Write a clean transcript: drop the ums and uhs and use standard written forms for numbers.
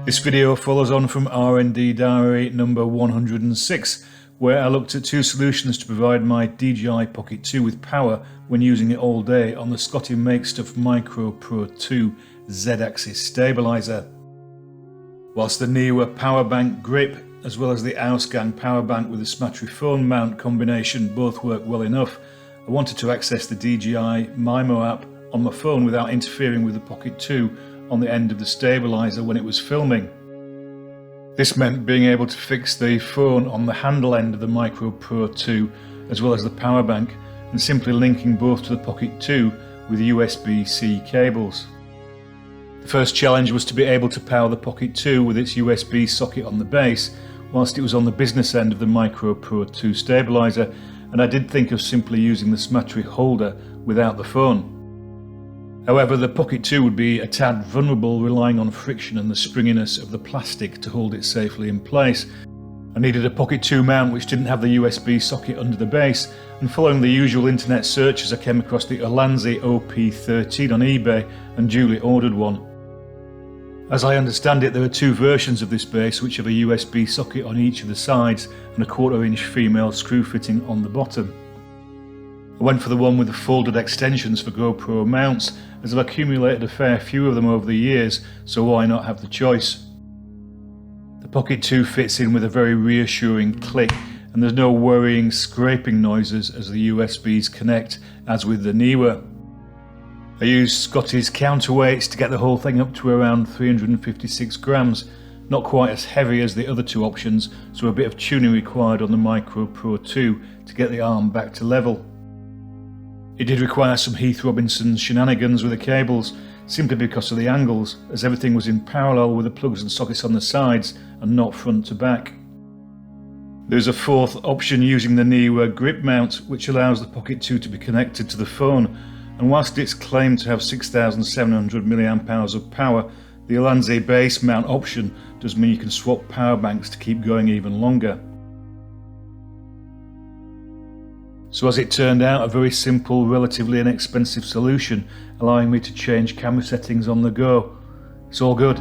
This video follows on from RND diary number 106, where I looked at two solutions to provide my DJI Pocket 2 with power when using it all day on the Scotty Make Stuff Micro Pro 2 Z-axis Stabiliser. Whilst the newer power bank grip as well as the Ausgang power bank with the Smatry phone mount combination both work well enough, I wanted to access the DJI MIMO app on my phone without interfering with the Pocket 2 on the end of the stabiliser when it was filming. This meant being able to fix the phone on the handle end of the Micro Pro 2 as well as the power bank and simply linking both to the Pocket 2 with USB-C cables. The first challenge was to be able to power the Pocket 2 with its USB socket on the base whilst it was on the business end of the Micro Pro 2 stabiliser, and I did think of simply using the Smatry holder without the phone. However, the Pocket 2 would be a tad vulnerable, relying on friction and the springiness of the plastic to hold it safely in place. I needed a Pocket 2 mount which didn't have the USB socket under the base, and following the usual internet searches I came across the Ulanzi OP13 on eBay and duly ordered one. As I understand it, there are two versions of this base which have a USB socket on each of the sides and a 1/4 inch female screw fitting on the bottom. I went for the one with the folded extensions for GoPro mounts, as I've accumulated a fair few of them over the years, so why not have the choice? The Pocket 2 fits in with a very reassuring click, and there's no worrying scraping noises as the USBs connect, as with the newer. I used Scotty's counterweights to get the whole thing up to around 356 grams, not quite as heavy as the other two options, so a bit of tuning required on the Micro Pro 2 to get the arm back to level. It did require some Heath Robinson shenanigans with the cables, simply because of the angles, as everything was in parallel with the plugs and sockets on the sides and not front to back. There's a fourth option using the newer grip mount, which allows the Pocket 2 to be connected to the phone, and whilst it's claimed to have 6,700 mAh of power, the Ulanzi base mount option does mean you can swap power banks to keep going even longer. So as it turned out, a very simple, relatively inexpensive solution, allowing me to change camera settings on the go. It's all good.